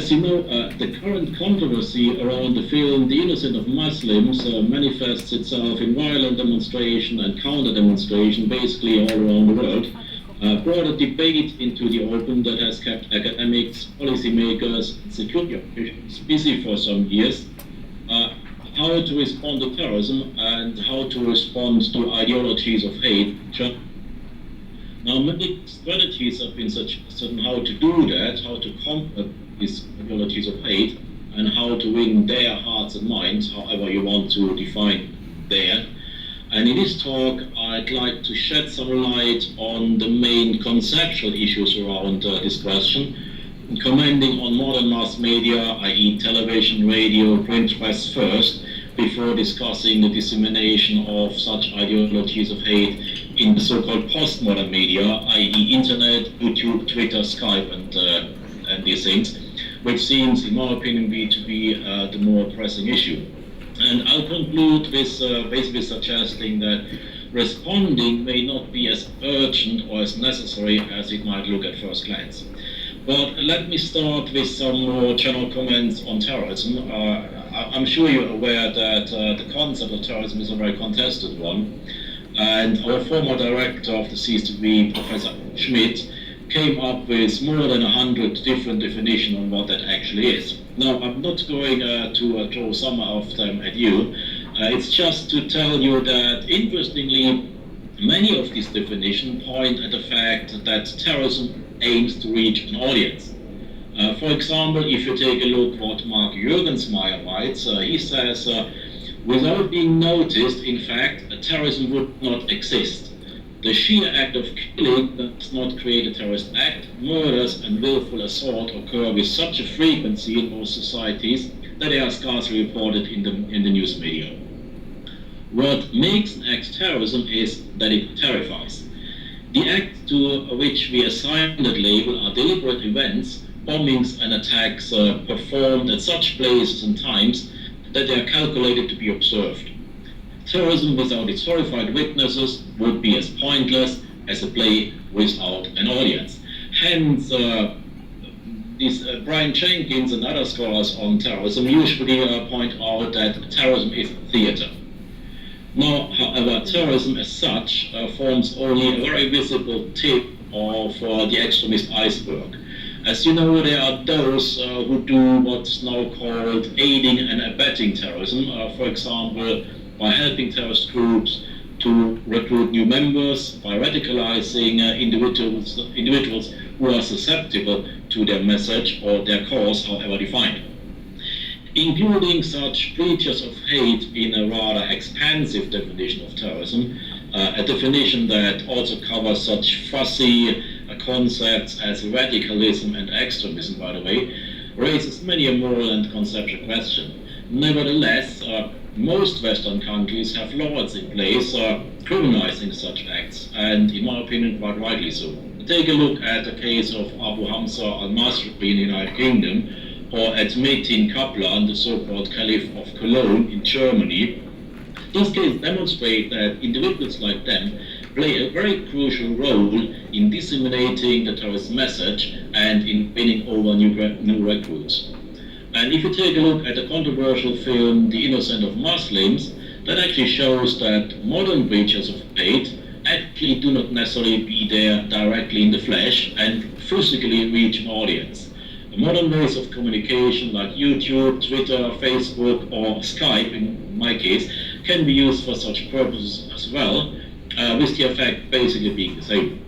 as you know, the current controversy around the film The Innocent of Muslims manifests itself in violent demonstration and counter-demonstration basically all around the world. Brought a debate into the open that has kept academics, policymakers, and security officials busy for some years. How to respond to terrorism and how to respond to ideologies of hate. Now, many strategies have been suggested on how to do that, how to combat these ideologies of hate, and how to win their hearts and minds, however you want to define there. And in this talk, I'd like to shed some light on the main conceptual issues around this question, commenting on modern mass media, i.e. television, radio, print press first, before discussing the dissemination of such ideologies of hate in the so-called postmodern media, i.e. internet, YouTube, Twitter, Skype, and these things, which seems, in my opinion, to be the more pressing issue. And I'll conclude with basically suggesting that responding may not be as urgent or as necessary as it might look at first glance. But let me start with some more general comments on terrorism. I'm sure you're aware that the concept of terrorism is a very contested one. And our former director of the CSTPV, Professor Schmidt, came up with more than 100 different definitions on what that actually is. Now, I'm not going to throw some of them at you. It's just to tell you that, interestingly, many of these definitions point at the fact that terrorism aims to reach an audience. For example, if you take a look what Mark Juergensmeyer writes, he says, without being noticed, in fact, terrorism would not exist. The sheer act of killing does not create a terrorist act. Murders and willful assault occur with such a frequency in most societies that they are scarcely reported in the news media. What makes an act terrorism is that it terrifies. The acts to which we assign that label are deliberate events, bombings and attacks performed at such places and times that they are calculated to be observed. Terrorism without its horrified witnesses would be as pointless as a play without an audience. Hence, Brian Jenkins and other scholars on terrorism usually point out that terrorism is theater. Now, however, terrorism as such forms only a very visible tip of the extremist iceberg. As you know, there are those who do what's now called aiding and abetting terrorism, for example, by helping terrorist groups to recruit new members, by radicalizing individuals who are susceptible to their message or their cause, however defined. Including such preachers of hate in a rather expansive definition of terrorism, a definition that also covers such fuzzy concepts as radicalism and extremism, by the way, raises many a moral and conceptual question. Nevertheless, most Western countries have laws in place criminalizing such acts, and in my opinion, quite rightly so. Take a look at the case of Abu Hamza al-Masri in the United Kingdom, or at Metin Kaplan, the so-called Caliph of Cologne in Germany. These cases demonstrate that individuals like them play a very crucial role in disseminating the terrorist message and in winning over new recruits. And if you take a look at the controversial film The Innocent of Muslims, that actually shows that modern preachers of hate actually do not necessarily be there directly in the flesh and physically reach an audience. Modern ways of communication like YouTube, Twitter, Facebook, or Skype, in my case, can be used for such purposes as well, with the effect basically being the same.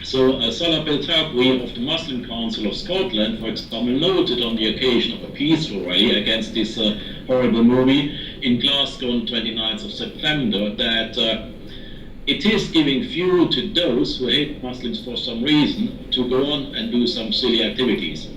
So Salah Beltawi of the Muslim Council of Scotland, for example, noted on the occasion of a peaceful rally against this horrible movie in Glasgow on 29th of September that it is giving fuel to those who hate Muslims for some reason to go on and do some silly activities.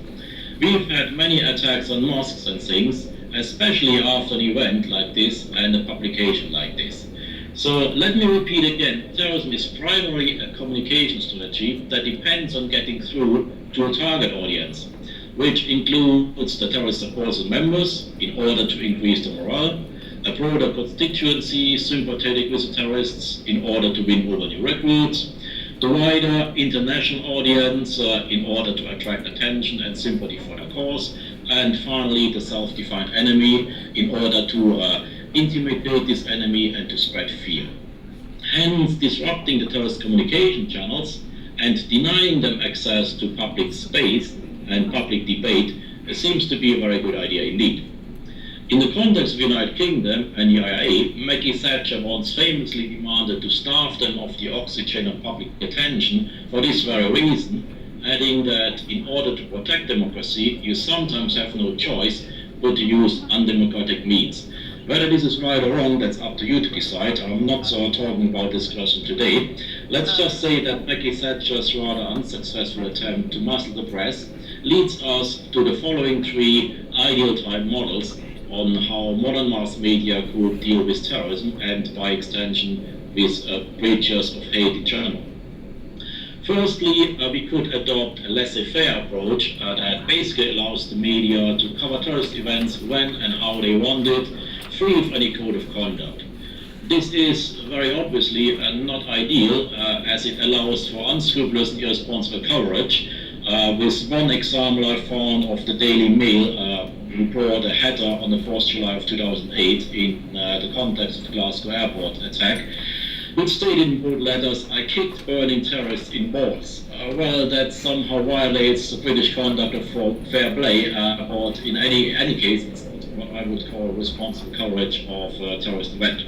We've had many attacks on mosques and things, especially after an event like this and a publication like this. So let me repeat again, terrorism is primarily a communication strategy that depends on getting through to a target audience, which includes the terrorist supporters and members in order to increase the morale, a broader constituency sympathetic with the terrorists in order to win over new recruits, the wider international audience in order to attract attention and sympathy for their cause, and finally the self-defined enemy in order to intimidate this enemy and to spread fear. Hence, disrupting the terrorist communication channels and denying them access to public space and public debate seems to be a very good idea indeed. In the context of the United Kingdom and the IRA, Maggie Thatcher once famously demanded to starve them of the oxygen of public attention for this very reason, adding that in order to protect democracy, you sometimes have no choice but to use undemocratic means. Whether this is right or wrong, that's up to you to decide. I'm not talking about this question today. Let's just say that Maggie Thatcher's rather unsuccessful attempt to muzzle the press leads us to the following three ideal type models on how modern mass media could deal with terrorism and, by extension, with breaches of hate in general. Firstly, we could adopt a laissez-faire approach that basically allows the media to cover terrorist events when and how they want it, free of any code of conduct. This is very obviously not ideal, as it allows for unscrupulous and irresponsible coverage. With one example I found of the Daily Mail, who brought a header on the 4th July of 2008 in the context of the Glasgow airport attack, which stated in bold letters, "I kicked burning terrorists in balls." Well, that somehow violates the British conduct of fair play, but in any case, it's what I would call responsible coverage of a terrorist event.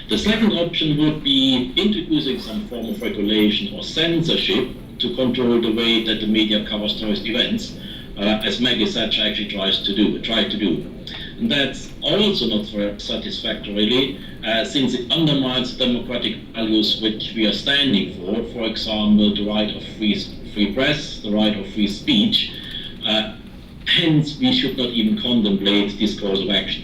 The second option would be introducing some form of regulation or censorship to control the way that the media covers terrorist events, as Maggie Thatcher actually tried to do. And that's also not very satisfactorily, since it undermines the democratic values which we are standing for example, the right of free press, the right of free speech. Hence, we should not even contemplate this course of action.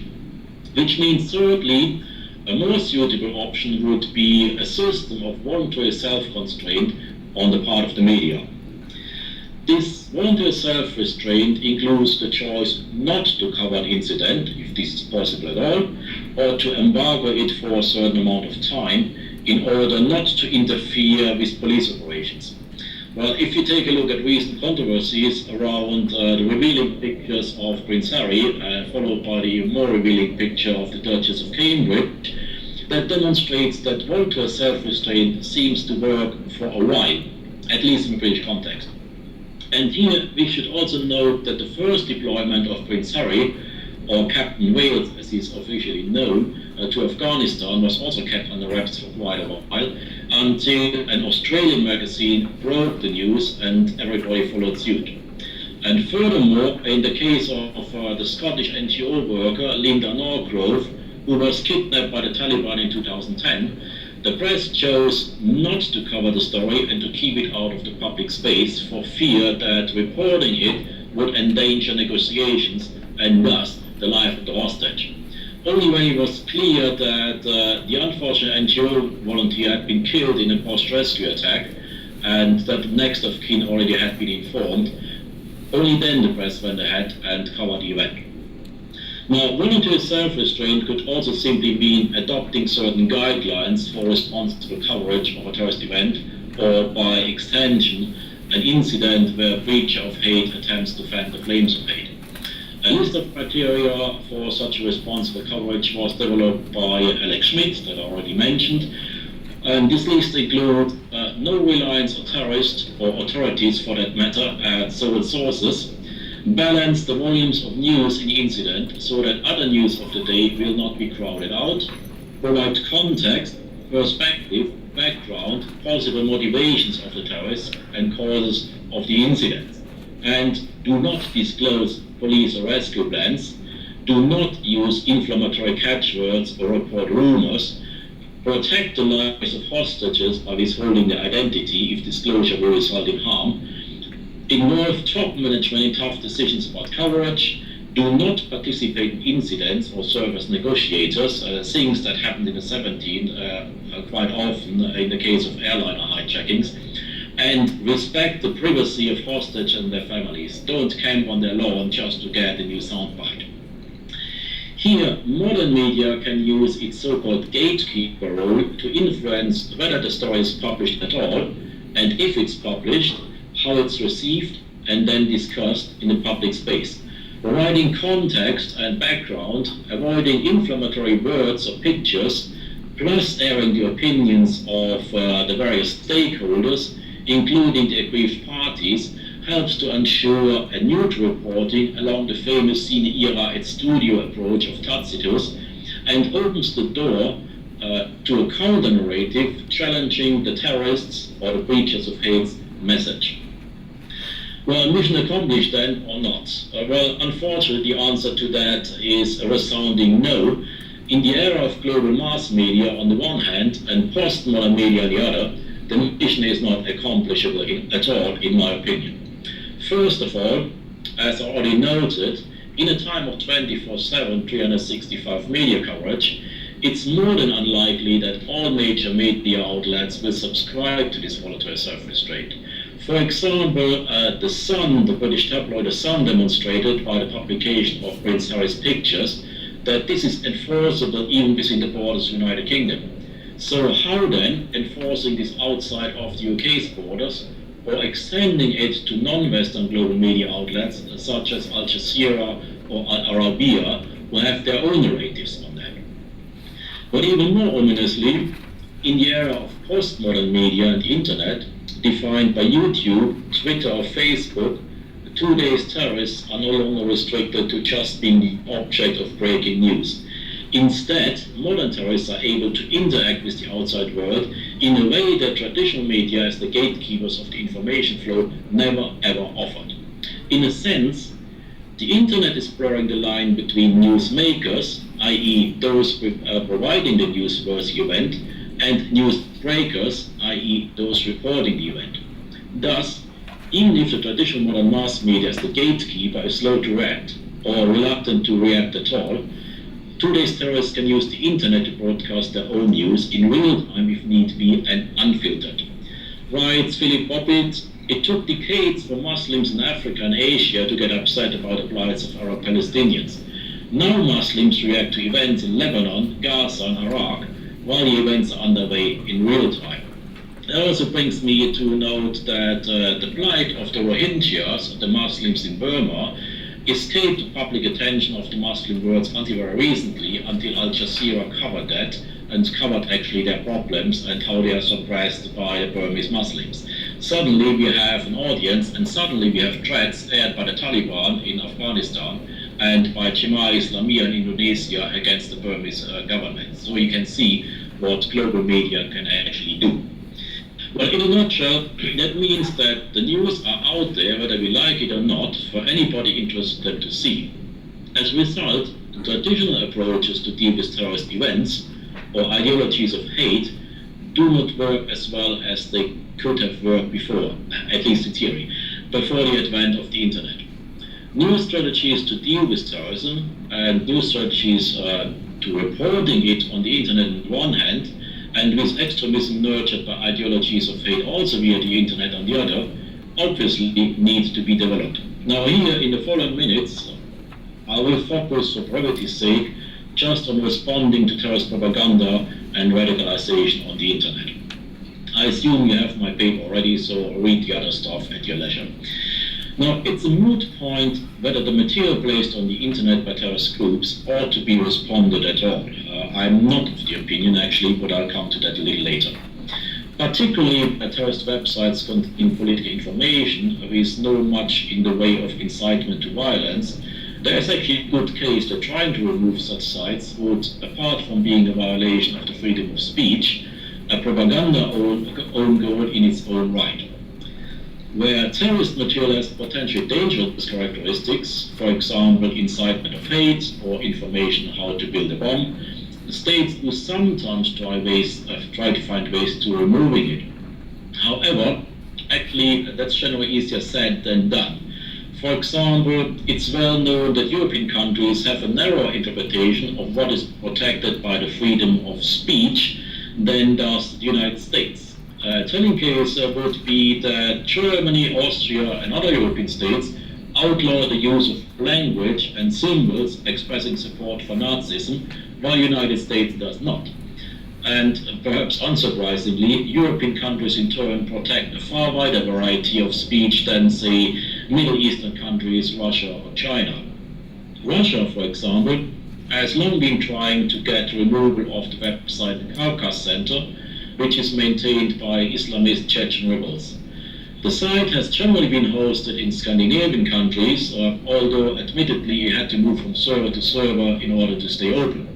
Which means, thirdly, a more suitable option would be a system of voluntary self-constraint on the part of the media. This voluntary self-restraint includes the choice not to cover the incident, if this is possible at all, or to embargo it for a certain amount of time in order not to interfere with police operations. Well, if you take a look at recent controversies around the revealing pictures of Prince Harry, followed by the more revealing picture of the Duchess of Cambridge, that demonstrates that voluntary self-restraint seems to work for a while, at least in the British context. And here we should also note that the first deployment of Prince Harry, or Captain Wales as he is officially known, to Afghanistan was also kept under wraps for quite a while, until an Australian magazine broke the news and everybody followed suit. And furthermore, in the case of the Scottish NGO worker Linda Norgrove, who was kidnapped by the Taliban in 2010, the press chose not to cover the story and to keep it out of the public space for fear that reporting it would endanger negotiations and thus the life of the hostage. Only when it was clear that the unfortunate NGO volunteer had been killed in a post-rescue attack and that the next of kin already had been informed, only then the press went ahead and covered the event. Now, voluntary self-restraint could also simply mean adopting certain guidelines for responsible coverage of a terrorist event, or by extension, an incident where a breacher of hate attempts to fan the flames of hate. A list of criteria for such responsible coverage was developed by Alex Schmidt, that I already mentioned, and this list includes no reliance on terrorists or authorities for that matter at sole sources, balance the volumes of news in the incident so that other news of the day will not be crowded out, provide context, perspective, background, possible motivations of the terrorists and causes of the incident, and do not disclose police or rescue plans, do not use inflammatory catchwords or report rumors, protect the lives of hostages by withholding their identity if disclosure will result in harm, involve top management in tough decisions about coverage, do not participate in incidents or serve as negotiators, things that happened in the 17th quite often in the case of airliner hijackings, and respect the privacy of hostages and their families. Don't camp on their lawn just to get a new soundbite. Here, modern media can use its so-called gatekeeper role to influence whether the story is published at all, and if it's published, how it's received and then discussed in the public space. providing context and background, avoiding inflammatory words or pictures, plus airing the opinions of the various stakeholders, including the aggrieved parties, helps to ensure a neutral reporting along the famous sine ira et studio approach of Tacitus, and opens the door to a counter-narrative challenging the terrorists or the preachers of hate's message. Well, mission accomplished then, or not? Well, unfortunately, the answer to that is a resounding no. In the era of global mass media on the one hand and postmodern media on the other, the mission is not accomplishable at all, in my opinion. First of all, as I already noted, in a time of 24/7, 365 media coverage, it's more than unlikely that all major media outlets will subscribe to this voluntary self-restraint. For example, The Sun, the British tabloid The Sun, demonstrated by the publication of Prince Harry's pictures that this is enforceable even within the borders of the United Kingdom. So how then enforcing this outside of the UK's borders, or extending it to non-Western global media outlets such as Al Jazeera or Al Arabiya, who have their own narratives on that? But even more ominously, in the era of postmodern media and the internet, defined by YouTube, Twitter or Facebook, today's terrorists are no longer restricted to just being the object of breaking news. Instead, modern terrorists are able to interact with the outside world in a way that traditional media, as the gatekeepers of the information flow, never ever offered. In a sense, the internet is blurring the line between newsmakers, i.e. those providing the newsworthy event, and news breakers, i.e. those reporting the event. Thus, even if the traditional modern mass media as the gatekeeper is slow to react or reluctant to react at all, today's terrorists can use the internet to broadcast their own news in real time if need be and unfiltered. Writes Philip Bobbitt, it took decades for Muslims in Africa and Asia to get upset about the plights of Arab Palestinians. Now Muslims react to events in Lebanon, Gaza and Iraq, while the events are underway in real time. It also brings me to note that the plight of the Rohingyas, the Muslims in Burma, escaped the public attention of the Muslim world until very recently, until Al Jazeera covered that and covered actually their problems and how they are suppressed by the Burmese Muslims. Suddenly we have an audience, and suddenly we have threats aired by the Taliban in Afghanistan and by Jemaah Islamiyah in Indonesia against the Burmese government. So you can see what global media can actually do. Well, in a nutshell, that means that the news are out there, whether we like it or not, for anybody interested to see. As a result, the traditional approaches to deal with terrorist events or ideologies of hate do not work as well as they could have worked before, at least in theory, before the advent of the internet. New strategies to deal with terrorism and new strategies to reporting it on the internet on one hand, and with extremism nurtured by ideologies of hate also via the internet on the other, obviously need to be developed. Now here in the following minutes, I will focus for brevity's sake just on responding to terrorist propaganda and radicalization on the internet. I assume you have my paper already, so read the other stuff at your leisure. Now, it's a moot point whether the material placed on the internet by terrorist groups ought to be responded at all. I'm not of the opinion, actually, but I'll come to that a little later. Particularly, terrorist websites contain political information with no much in the way of incitement to violence. There is actually a good case that trying to remove such sites would, apart from being a violation of the freedom of speech, a propaganda own goal in its own right. Where terrorist material has potentially dangerous characteristics, for example, incitement of hate or information on how to build a bomb, the states do sometimes try to find ways to removing it. However, actually, that's generally easier said than done. For example, it's well known that European countries have a narrower interpretation of what is protected by the freedom of speech than does the United States. A telling case would be that Germany, Austria and other European states outlaw the use of language and symbols expressing support for Nazism, while the United States does not. And perhaps unsurprisingly, European countries in turn protect a far wider variety of speech than, say, Middle Eastern countries, Russia or China. Russia, for example, has long been trying to get removal of the website Caucasus Center, which is maintained by Islamist Chechen rebels. The site has generally been hosted in Scandinavian countries, although admittedly it had to move from server to server in order to stay open.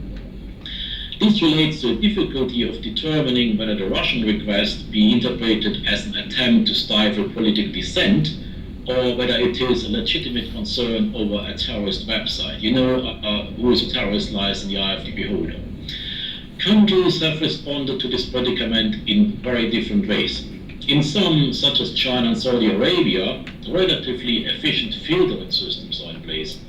This relates to a difficulty of determining whether the Russian request be interpreted as an attempt to stifle political dissent, or whether it is a legitimate concern over a terrorist website. You know, who is a terrorist lies in the eye of the beholder. Countries have responded to this predicament in very different ways. In some, such as China and Saudi Arabia, relatively efficient filtering systems are in place.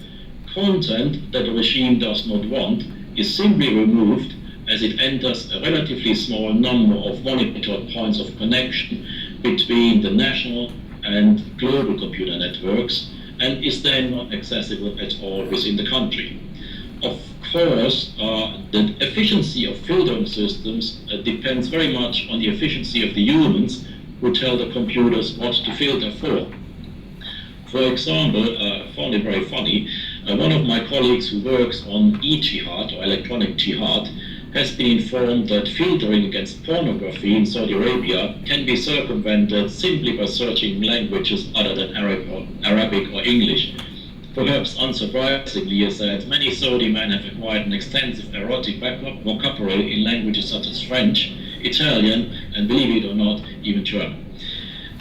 Content that the regime does not want is simply removed as it enters a relatively small number of monitored points of connection between the national and global computer networks, and is then not accessible at all within the country. Of course, the efficiency of filtering systems depends very much on the efficiency of the humans who tell the computers what to filter for. For example, I found it very funny, one of my colleagues who works on e-jihad, or electronic jihad, has been informed that filtering against pornography in Saudi Arabia can be circumvented simply by searching languages other than Arabic or English. Perhaps unsurprisingly, he said, many Saudi men have acquired an extensive erotic vocabulary in languages such as French, Italian, and believe it or not, even German.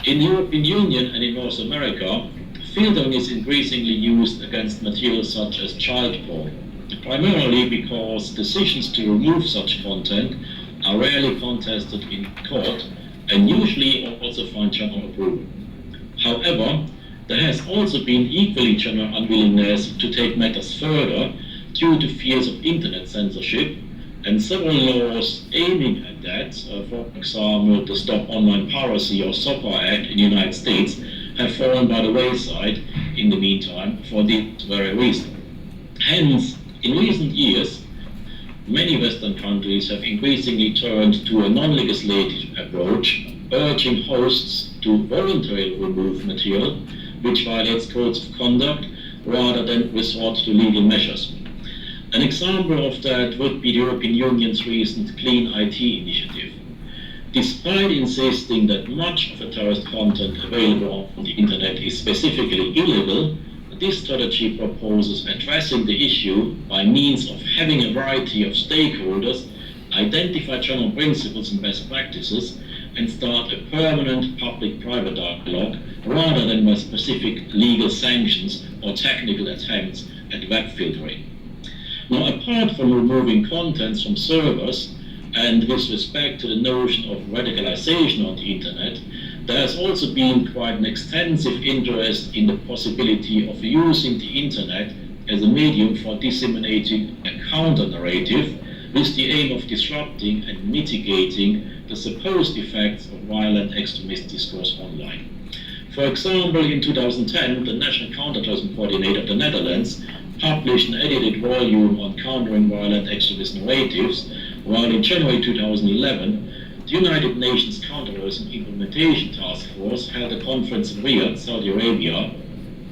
In the European Union and in North America, filtering is increasingly used against materials such as child porn, primarily because decisions to remove such content are rarely contested in court and usually also find general approval. However, there has also been equally general unwillingness to take matters further due to fears of internet censorship, and several laws aiming at that, for example, the Stop Online Piracy or SOPA Act in the United States, have fallen by the wayside in the meantime for this very reason. Hence, in recent years, many Western countries have increasingly turned to a non-legislative approach, urging hosts to voluntarily remove material which violates codes of conduct rather than resort to legal measures. An example of that would be the European Union's recent Clean IT initiative. Despite insisting that much of the terrorist content available on the internet is specifically illegal, this strategy proposes addressing the issue by means of having a variety of stakeholders identify general principles and best practices and start a permanent public-private dialogue rather than by specific legal sanctions or technical attempts at web filtering. Now, apart from removing contents from servers, and with respect to the notion of radicalization on the internet, there has also been quite an extensive interest in the possibility of using the internet as a medium for disseminating a counter-narrative with the aim of disrupting and mitigating the supposed effects of violent extremist discourse online. For example, in 2010, the National Counterterrorism Coordinator of the Netherlands published an edited volume on countering violent extremist narratives, while in January 2011, the United Nations Counterterrorism Implementation Task Force held a conference in Riyadh, Saudi Arabia,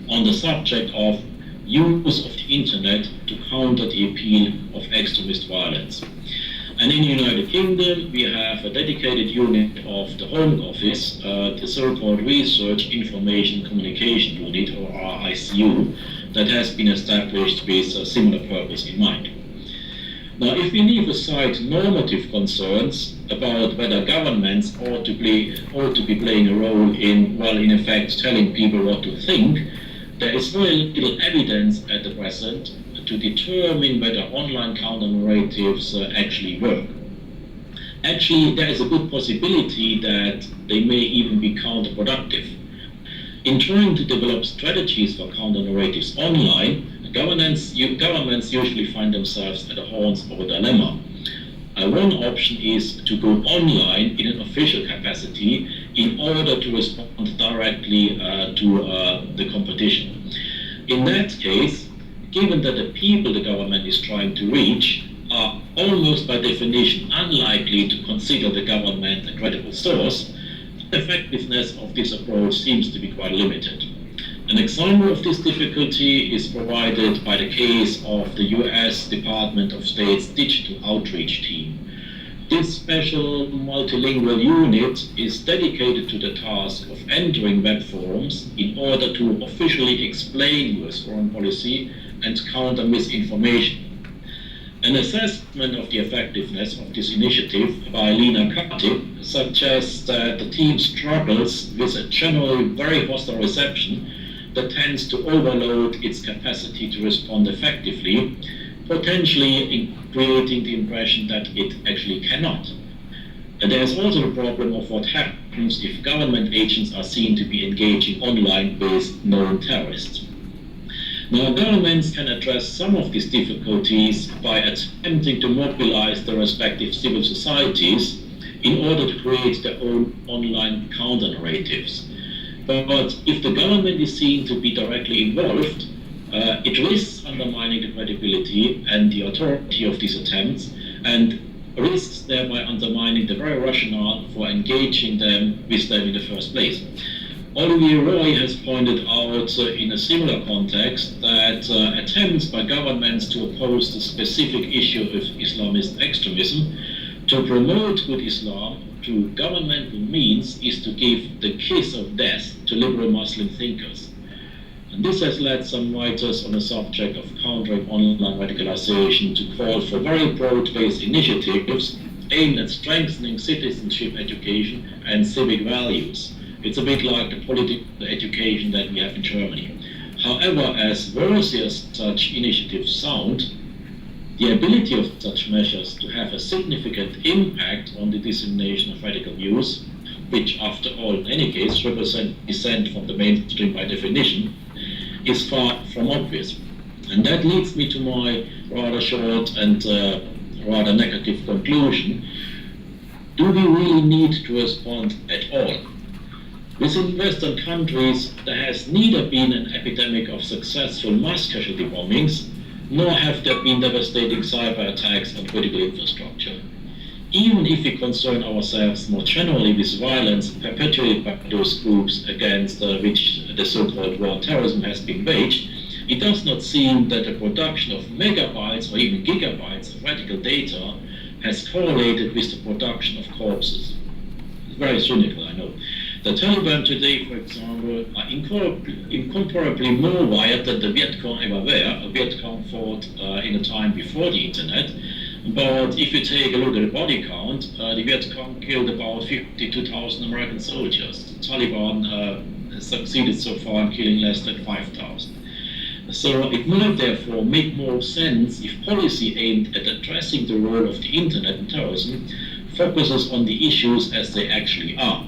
on the subject of use of the internet to counter the appeal of extremist violence. And in the United Kingdom, we have a dedicated unit of the Home Office, the so-called Research Information Communication Unit, or RICU, that has been established with a similar purpose in mind. Now, if we leave aside normative concerns about whether governments ought to be playing a role in, well, in effect, telling people what to think, there is very little evidence at the present to determine whether online counter-narratives actually work. Actually, there is a good possibility that they may even be counterproductive. In trying to develop strategies for counter-narratives online, governments usually find themselves at the horns of a dilemma. One option is to go online in an official capacity in order to respond directly to the competition. In that case, given that the people the government is trying to reach are almost by definition unlikely to consider the government a credible source, the effectiveness of this approach seems to be quite limited. An example of this difficulty is provided by the case of the US Department of State's Digital Outreach Team. This special multilingual unit is dedicated to the task of entering web forums in order to officially explain US foreign policy and counter misinformation. An assessment of the effectiveness of this initiative by Lena Katip suggests that the team struggles with a generally very hostile reception that tends to overload its capacity to respond effectively, potentially creating the impression that it actually cannot. And there's also the problem of what happens if government agents are seen to be engaging online with known terrorists. Now, governments can address some of these difficulties by attempting to mobilize the respective civil societies in order to create their own online counter-narratives. But if the government is seen to be directly involved, it risks undermining the credibility and the authority of these attempts, and risks thereby undermining the very rationale for engaging with them in the first place. Olivier Roy has pointed out in a similar context that attempts by governments to oppose the specific issue of Islamist extremism to promote good Islam through governmental means is to give the kiss of death to liberal Muslim thinkers. And this has led some writers on the subject of countering online radicalization to call for very broad-based initiatives aimed at strengthening citizenship education and civic values. It's a bit like the political education that we have in Germany. However, as worthy as such initiatives sound, the ability of such measures to have a significant impact on the dissemination of radical views, which after all in any case represent dissent from the mainstream by definition, is far from obvious. And that leads me to my rather short and rather negative conclusion. Do we really need to respond at all? Within Western countries, there has neither been an epidemic of successful mass casualty bombings, nor have there been devastating cyber attacks on critical infrastructure. Even if we concern ourselves more generally with violence perpetuated by those groups against which the so-called war on terrorism has been waged, it does not seem that the production of megabytes or even gigabytes of radical data has correlated with the production of corpses. It's very cynical, I know. The Taliban today, for example, are incomparably more wired than the Viet Cong ever were. Viet Cong fought in a time before the internet. But if you take a look at the body count, the Viet Cong killed about 52,000 American soldiers. The Taliban succeeded so far in killing less than 5,000. So it might therefore make more sense if policy aimed at addressing the role of the internet in terrorism focuses on the issues as they actually are.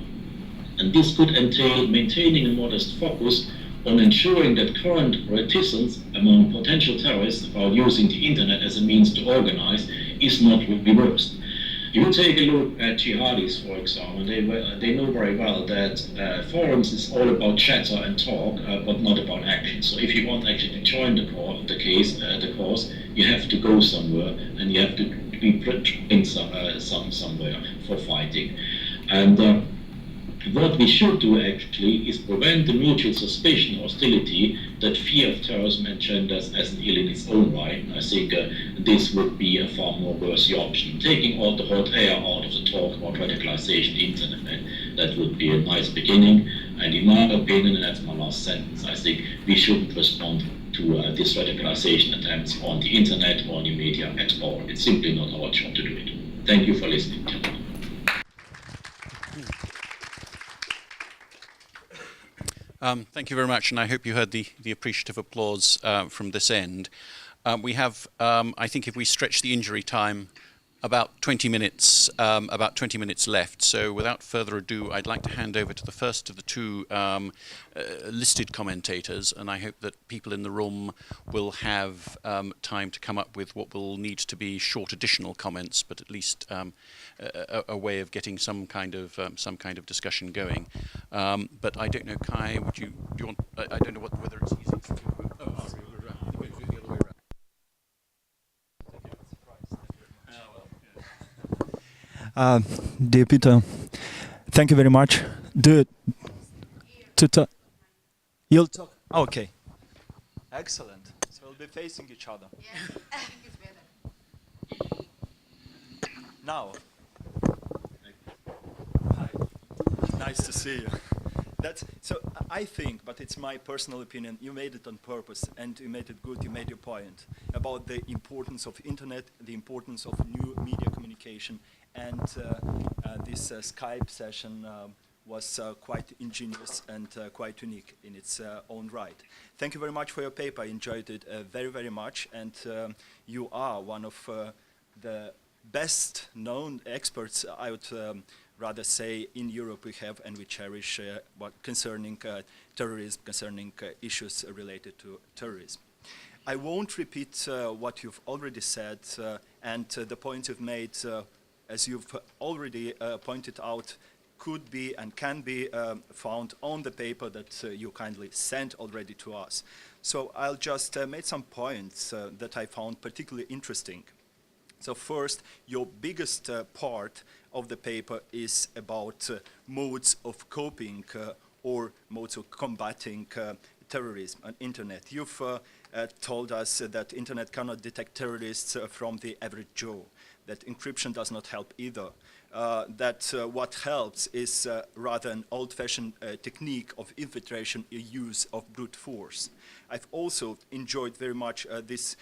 And this could entail maintaining a modest focus on ensuring that current reticence among potential terrorists about using the internet as a means to organize is not reversed. If you take a look at jihadis, for example, they know very well that forums is all about chatter and talk, but not about action. So if you want actually to join the cause, you have to go somewhere and you have to be trained somewhere for fighting. And what we should do actually is prevent the mutual suspicion or hostility that fear of terrorism engenders as an ill in its own right. I think this would be a far more worthy option. Taking all the hot air out of the talk about radicalization internet, that would be a nice beginning. And in my opinion, and that's my last sentence, I think we shouldn't respond to these radicalization attempts on the internet or new media at all. It's simply not our job to do it. Thank you for listening. Thank you very much, and I hope you heard the appreciative applause from this end. We have, I think, if we stretch the injury time, about 20 minutes left. So, without further ado, I'd like to hand over to the first of the two listed commentators, and I hope that people in the room will have time to come up with what will need to be short additional comments, but at least a way of getting some kind of discussion going. But I don't know, Kai, do you want? I don't know whether it's easy to. Dear Peter, thank you very much. You'll talk. Okay. Excellent. So we'll be facing each other. Yes, I think it's better. Now. Hi. Nice to see you. So I think, but it's my personal opinion, you made it on purpose and you made it good, you made your point about the importance of internet, the importance of new media communication, and this Skype session was quite ingenious and quite unique in its own right. Thank you very much for your paper. I enjoyed it very, very much, and you are one of the best known experts, I would rather say, in Europe we have and we cherish what concerning terrorism, concerning issues related to terrorism. I won't repeat what you've already said and the points you've made, as you've already pointed out, could be and can be found on the paper that you kindly sent already to us. So I'll just make some points that I found particularly interesting. So first, your biggest part of the paper is about modes of coping or modes of combating terrorism on internet. You've told us that internet cannot detect terrorists from the average Joe, that encryption does not help either, that what helps is rather an old-fashioned technique of infiltration, use of brute force. I've also enjoyed very much this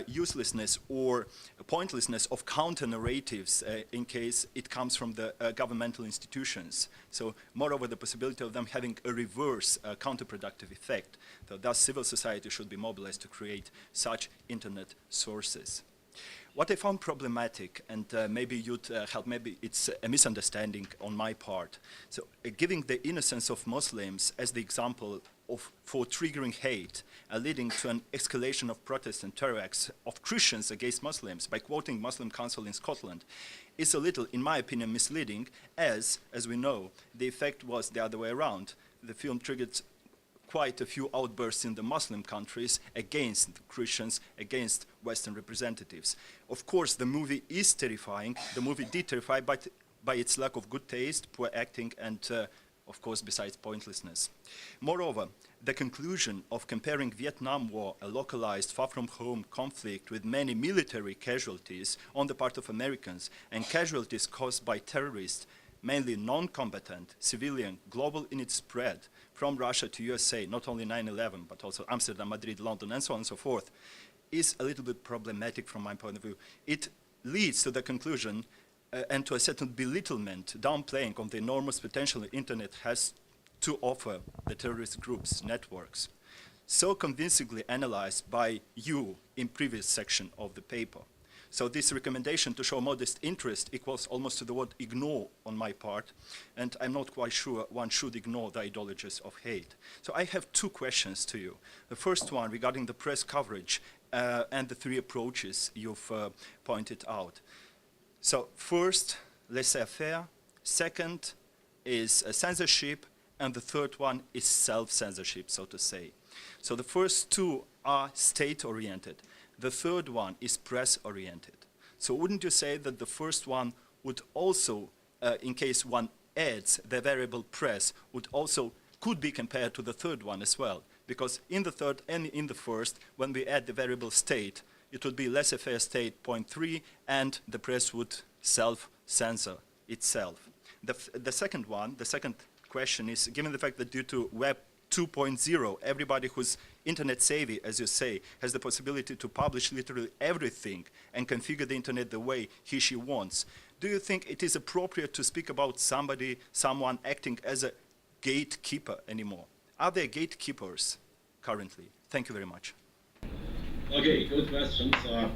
uselessness or pointlessness of counter-narratives in case it comes from the governmental institutions. So moreover, the possibility of them having a reverse counterproductive effect. So thus, civil society should be mobilized to create such internet sources. What I found problematic, and maybe you'd help, maybe it's a misunderstanding on my part. So giving the innocence of Muslims as the example for triggering hate, leading to an escalation of protests and terror acts of Christians against Muslims by quoting Muslim Council in Scotland, is a little, in my opinion, misleading, as we know, the effect was the other way around. The film triggered quite a few outbursts in the Muslim countries against Christians, against Western representatives. Of course, the movie is terrifying. The movie did terrify, but by its lack of good taste, poor acting, and of course, besides pointlessness. Moreover, the conclusion of comparing Vietnam War, a localized, far-from-home conflict with many military casualties on the part of Americans and casualties caused by terrorists, mainly non-combatant, civilian, global in its spread, from Russia to USA, not only 9/11, but also Amsterdam, Madrid, London, and so on and so forth, is a little bit problematic from my point of view. It leads to the conclusion and to a certain belittlement, downplaying of the enormous potential the internet has to offer the terrorist groups, networks, so convincingly analyzed by you in previous section of the paper. So this recommendation to show modest interest equals almost to the word ignore on my part, and I'm not quite sure one should ignore the ideologies of hate. So I have two questions to you. The first one regarding the press coverage and the three approaches you've pointed out. So first, laissez-faire. Second is censorship, and the third one is self-censorship, so to say. So the first two are state-oriented. The third one is press-oriented. So wouldn't you say that the first one would also, in case one adds the variable press, could be compared to the third one as well? Because in the third and in the first, when we add the variable state, it would be laissez-faire state 0.3, and the press would self-censor itself. The second question is, given the fact that due to Web 2.0, everybody who's internet savvy, as you say, has the possibility to publish literally everything and configure the internet the way she wants. Do you think it is appropriate to speak about someone acting as a gatekeeper anymore? Are there gatekeepers currently? Thank you very much. Okay, good questions. Well,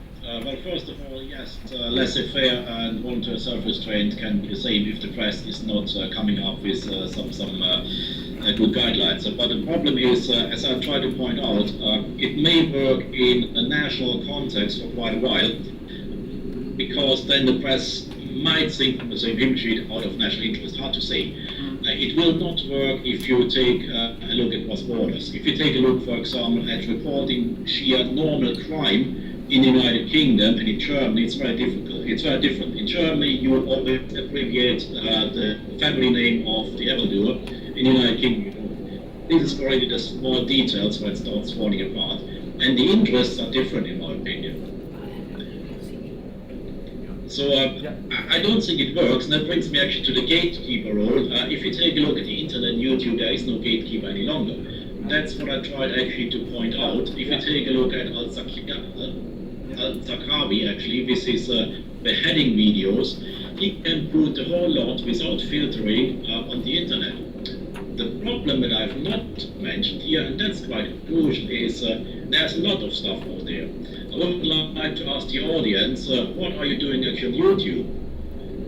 first of all, yes, laissez-faire and voluntary self-restraint can be the same if the press is not coming up with some good guidelines. But the problem is, as I tried to point out, it may work in a national context for quite a while, because then the press might think from the same hymn sheet out of national interest. Hard to say. It will not work if you take a look across borders. If you take a look, for example, at reporting sheer normal crime in the United Kingdom and in Germany, it's very difficult. It's very different. In Germany, you will always abbreviate the family name of the evildoer. In the United Kingdom, you don't. This is already the small details where it starts falling apart. And the interests are different, in my opinion. So I don't think it works, and that brings me actually to the gatekeeper role. If you take a look at the internet and YouTube, there is no gatekeeper any longer. That's what I tried actually to point out. If you take a look at Al-Zakawi, actually, this is beheading videos, he can put a whole lot without filtering on the internet. The problem that I've not mentioned here, and that's quite crucial, is there's a lot of stuff out there. I would like to ask the audience, what are you doing actually on YouTube?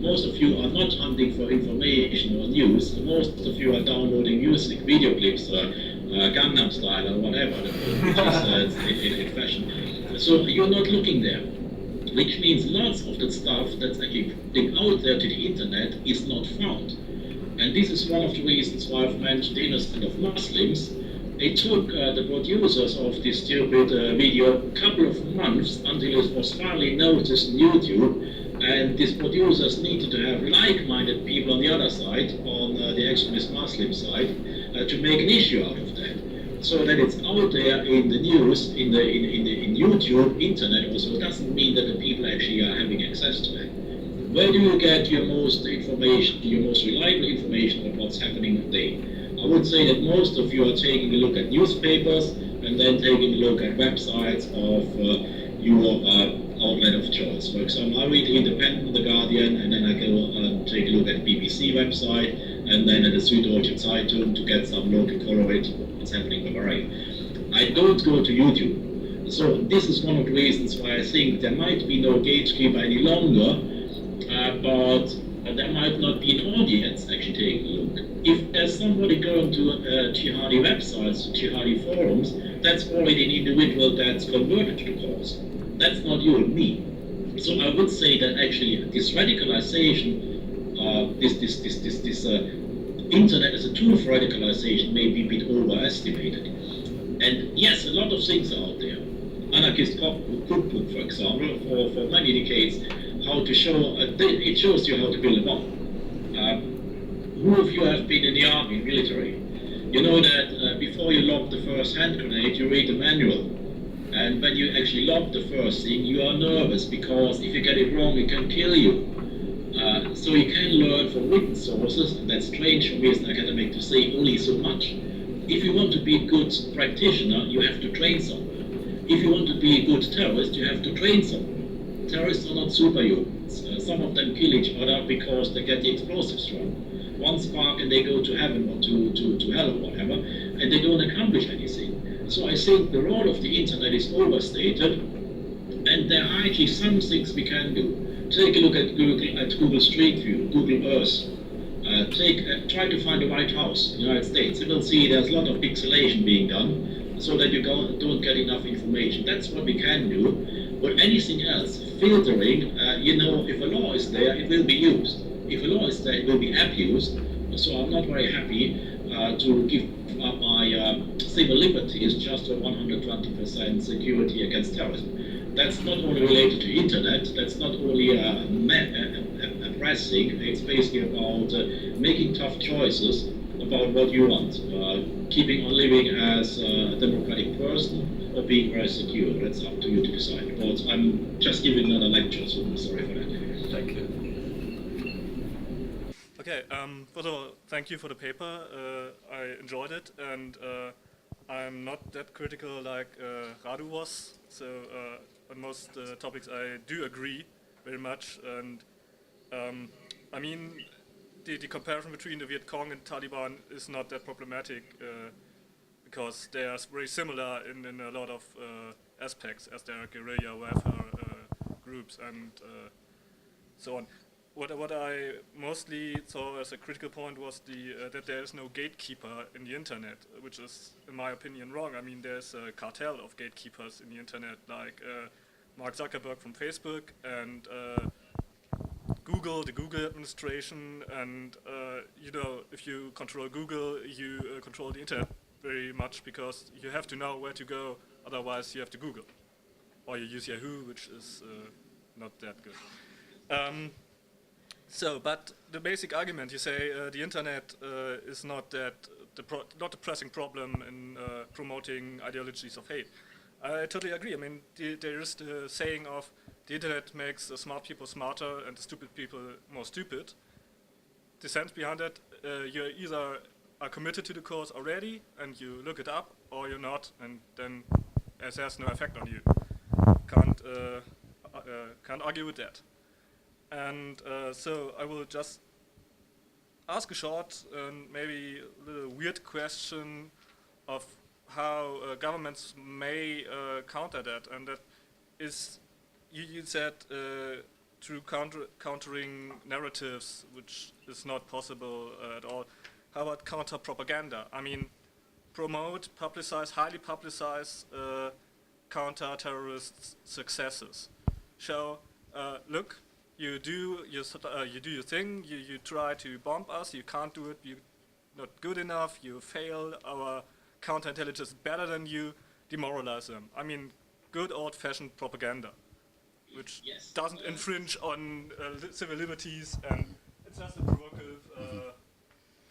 Most of you are not hunting for information or news. Most of you are downloading music, video clips, Gangnam Style or whatever, which is in fashion. So you're not looking there, which means lots of the stuff that's actually putting out there to the internet is not found. And this is one of the reasons why I've mentioned the innocence of Muslims. It took the producers of this stupid video a couple of months until it was finally noticed on YouTube, and these producers needed to have like-minded people on the other side, on the extremist Muslim side, to make an issue out of that. So that it's out there in the news, in YouTube, internet also, doesn't mean that the people actually are having access to it. Where do you get your most information, your most reliable information about what's happening today? I would say that most of you are taking a look at newspapers and then taking a look at websites of your outlet of choice. For example, I read The Independent, The Guardian, and then I go take a look at the BBC website, and then at the Süddeutsche Zeitung to get some local colorate what's happening in Bavaria. I don't go to YouTube. So this is one of the reasons why I think there might be no gatekeeper any longer, but there might not be an audience actually taking a look. If there's somebody going to jihadi websites, jihadi forums, that's already an individual that's converted to the cause. That's not you and me. So I would say that actually this radicalization, this internet as a tool for radicalization may be a bit overestimated. And yes, a lot of things are out there. Anarchist cookbook, for example, for many decades, how to show, it shows you how to build a bomb. Who of you have been in the army, military? You know that before you lob the first hand grenade, you read the manual. And when you actually lob the first thing, you are nervous because if you get it wrong, it can kill you. So you can learn from written sources, and that's strange for me as an academic to say only so much. If you want to be a good practitioner, you have to train someone. If you want to be a good terrorist, you have to train someone. Terrorists are not superhumans. Some of them kill each other because they get the explosives wrong. One spark and they go to heaven or to hell or whatever, and they don't accomplish anything. So I think the role of the internet is overstated, and there are actually some things we can do. Take a look at Google Street View, Google Earth. Try to find the White House in the United States. You will see there's a lot of pixelation being done so that you don't get enough information. That's what we can do. But anything else, filtering, if a law is there, it will be used. If a law is there, it will be abused. So I'm not very happy to give up my civil liberties just for 120% security against terrorism. That's not only related to internet, that's not only oppressing, it's basically about making tough choices about what you want. Keeping on living as a democratic person or being very secure. That's up to you to decide. But I'm just giving another lecture, so I'm sorry for that. Thank you. Okay, first of all, thank you for the paper. I enjoyed it, and I'm not that critical like Radu was. So on most topics I do agree very much. And I mean, the comparison between the Viet Cong and Taliban is not that problematic because they are very similar in a lot of aspects, as they are guerrilla warfare groups and so on. What I mostly saw as a critical point was that there is no gatekeeper in the internet, which is, in my opinion, wrong. I mean, there's a cartel of gatekeepers in the internet, like Mark Zuckerberg from Facebook and Google, the Google administration, and if you control Google, you control the internet very much because you have to know where to go, otherwise you have to Google. Or you use Yahoo, which is not that good. So, but the basic argument, you say the internet is not that not a pressing problem in promoting ideologies of hate. I totally agree. I mean, there is the saying of the internet makes the smart people smarter and the stupid people more stupid. The sense behind it, you either are committed to the cause already and you look it up, or you're not, and then it has no effect on you. Can't argue with that. And so I will just ask a short and maybe a little weird question of how governments may counter that. And that is, you said through countering narratives, which is not possible at all. How about counter-propaganda? I mean, promote, publicize, highly publicize counter-terrorist successes. Show, look, you do your thing, you try to bomb us, you can't do it, you're not good enough, you fail, our counterintelligence is better than you, demoralize them. I mean, good old-fashioned propaganda, which doesn't infringe on civil liberties, and it's just a provocative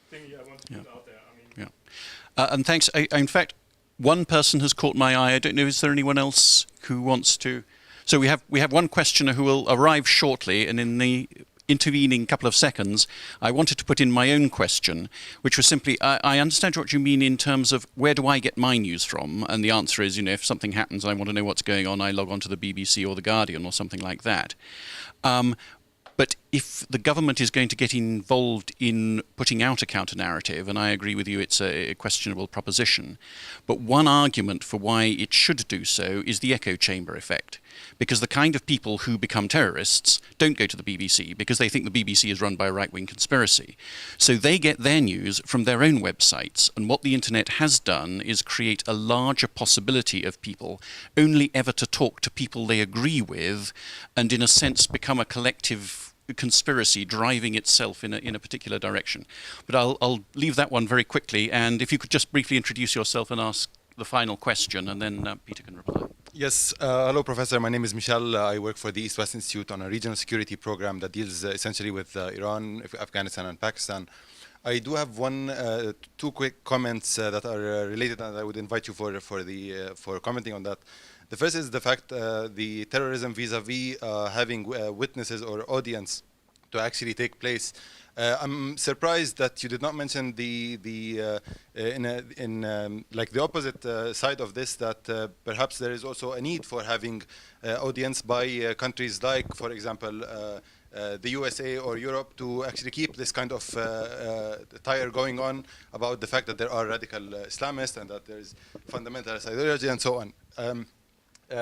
thing I want to put out there. I mean, and thanks. In fact, one person has caught my eye. I don't know, is there anyone else who wants to? So we have one questioner who will arrive shortly, and in the intervening couple of seconds, I wanted to put in my own question, which was simply, I understand what you mean in terms of where do I get my news from? And the answer is, if something happens, I want to know what's going on, I log on to the BBC or the Guardian or something like that. But if the government is going to get involved in putting out a counter-narrative, and I agree with you, it's a questionable proposition, but one argument for why it should do so is the echo chamber effect. Because the kind of people who become terrorists don't go to the BBC because they think the BBC is run by a right-wing conspiracy. So they get their news from their own websites, and what the internet has done is create a larger possibility of people only ever to talk to people they agree with, and in a sense become a collective conspiracy driving itself in a particular direction. But I'll leave that one very quickly, and if you could just briefly introduce yourself and ask the final question, and then Peter can reply. Yes, hello, Professor. My name is Michel. I work for the East-West Institute on a regional security program that deals essentially with Iran, Afghanistan, and Pakistan. I do have two quick comments that are related, and I would invite you for commenting on that. The first is the fact the terrorism vis-a-vis having witnesses or audience to actually take place. I'm surprised that you did not mention like the opposite side of this, that perhaps there is also a need for having audience by countries like, for example, the USA or Europe, to actually keep this kind of tire going on about the fact that there are radical Islamists and that there is fundamentalist ideology and so on.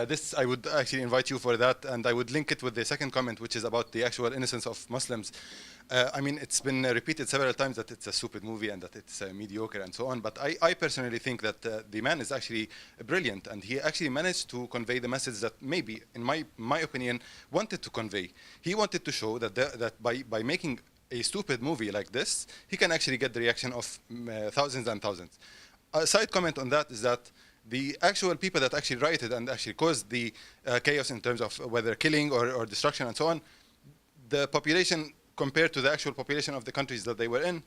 This, I would actually invite you for that, and I would link it with the second comment, which is about the actual innocence of Muslims. I mean, it's been repeated several times that it's a stupid movie and that it's mediocre and so on, but I personally think that the man is actually brilliant, and he actually managed to convey the message that maybe, in my opinion, wanted to convey. He wanted to show that by making a stupid movie like this, he can actually get the reaction of thousands and thousands. A side comment on that is that the actual people that actually rioted and actually caused the chaos in terms of whether killing or destruction and so on, the population compared to the actual population of the countries that they were in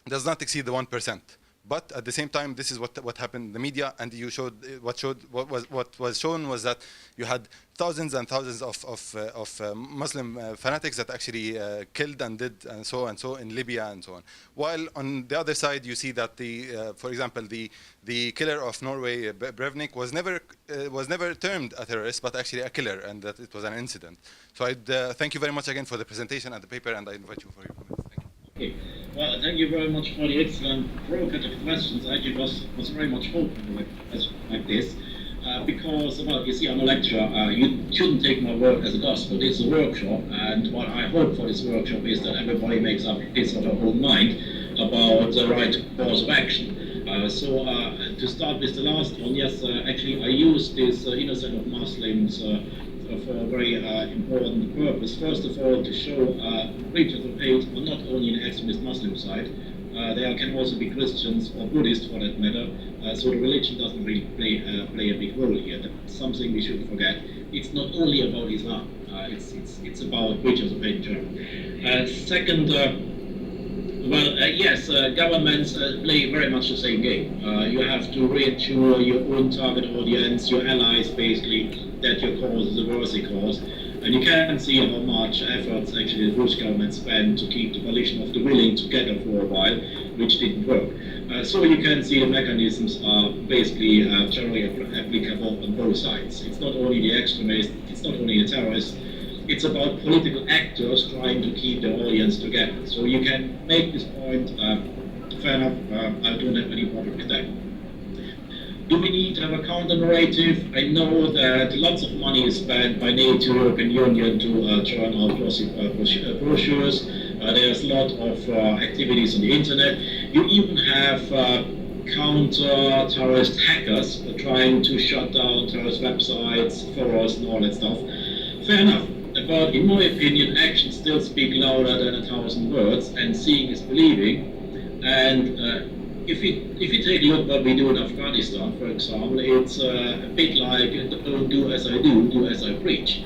does not exceed the 1%. But at the same time, this is what happened in the media, and you showed what was shown was that you had thousands and thousands of Muslim fanatics that actually killed and did and so in Libya and so on. While on the other side, you see that for example, the killer of Norway, Breivik, was never termed a terrorist, but actually a killer, and that it was an incident. So I thank you very much again for the presentation and the paper, and I invite you for your comments. Thank you. Okay. Well, thank you very much for the excellent provocative questions. I actually was very much hoping like this, because, well, you see, I'm a lecturer. You shouldn't take my word as a gospel. It's a workshop, and what I hope for this workshop is that everybody makes up his or her own mind about the right course of action. So to start with the last one, yes, actually I used this innocent of Muslims for a very important purpose. First of all, to show preachers of hate are not only an extremist Muslim side, there can also be Christians or Buddhists for that matter, so the religion doesn't really play a big role here. That's something we shouldn't forget. It's not only about Islam. It's about which is a big term. Second, yes, governments play very much the same game. You have to reassure your own target audience, your allies, basically, that your cause is a worthy cause. And you can see how much efforts actually the Bush government spent to keep the coalition of the willing together for a while, which didn't work. So you can see the mechanisms are basically generally applicable on both sides. It's not only the extremists, it's not only the terrorists, it's about political actors trying to keep the audience together. So you can make this point, fair enough, I don't have any problem with that. Do we need to have a counter-narrative? I know that lots of money is spent by NATO, European Union to churn out brochures. There's a lot of activities on the internet. You even have counter-terrorist hackers trying to shut down terrorist websites, forums, and all that stuff. Fair enough. But in my opinion, actions still speak louder than 1,000 words, and seeing is believing. And if you take a look what we do in Afghanistan, for example, it's a bit like don't do as I do as I preach.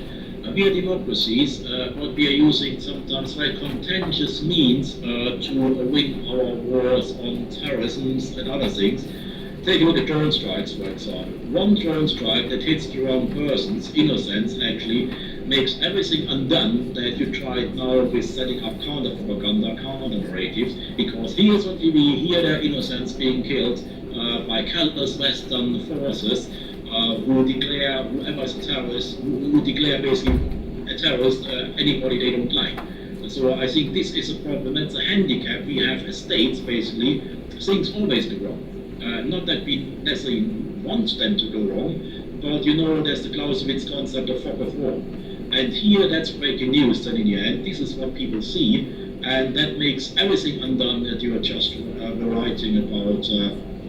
We are democracies, but we are using sometimes very contentious means to win our wars on terrorism and other things. Take a look at drone strikes, for example. One drone strike that hits the wrong persons, innocents actually, makes everything undone that you tried now with setting up counter-propaganda, counter-narratives, because here's what we hear their innocents being killed by callous Western forces who declare whoever is a terrorist, who declare basically a terrorist anybody they don't like. So I think this is a problem, that's a handicap we have as states, basically. Things always go wrong. Not that we necessarily want them to go wrong, but you know there's the Clausewitz concept of fog of war. And here that's breaking news then in the end. This is what people see, and that makes everything undone that you are just writing about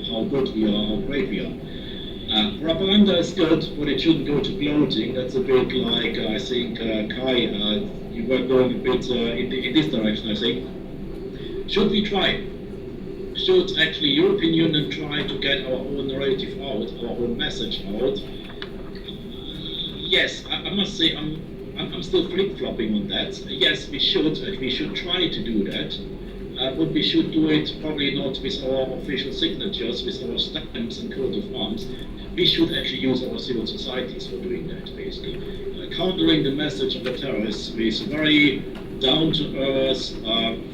how good we are, how great we are. Propaganda is good, but it shouldn't go to gloating. That's a bit like, I think, Kai, you were going a bit in this direction, I think. Should we try? Should actually European Union try to get our own narrative out, our own message out? Yes, I must say I'm still flip-flopping on that. Yes, we should try to do that, but we should do it probably not with our official signatures, with our stamps and coat of arms. We should actually use our civil societies for doing that, basically. Countering the message of the terrorists with a very down-to-earth,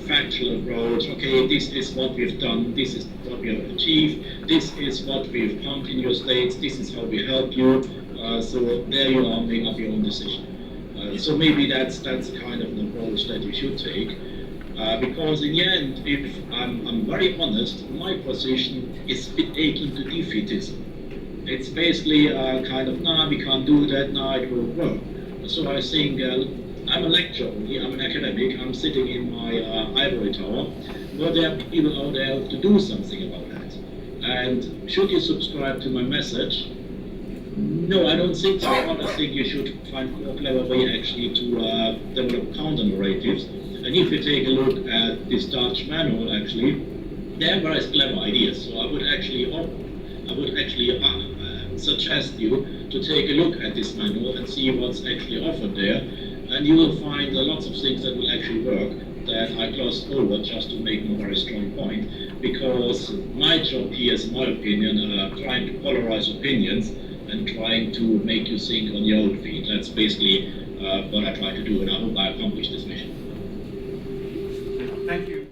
factual approach. Okay, this is what we've done, this is what we have achieved, this is what we've pumped in your states, this is how we help you. So there you are, making up your own decision. So maybe that's kind of an approach that you should take. Because in the end, if I'm very honest, my position is a bit akin to defeatism. It's basically kind of, nah, we can't do that, nah, it won't work. So I think I'm a lecturer only, I'm an academic, I'm sitting in my ivory tower, but there are people out there to do something about that. And should you subscribe to my message? No, I don't think so. I think you should find a more clever way actually to develop counter-narratives. And if you take a look at this Dutch manual, actually, they have very clever ideas. So I would actually suggest you to take a look at this manual and see what's actually offered there. And you will find lots of things that will actually work that I glossed over just to make a very strong point. Because my job here is, in my opinion, trying to polarize opinions and trying to make you think on your own feet. That's basically what I try to do, and I hope I accomplish this mission. Thank you.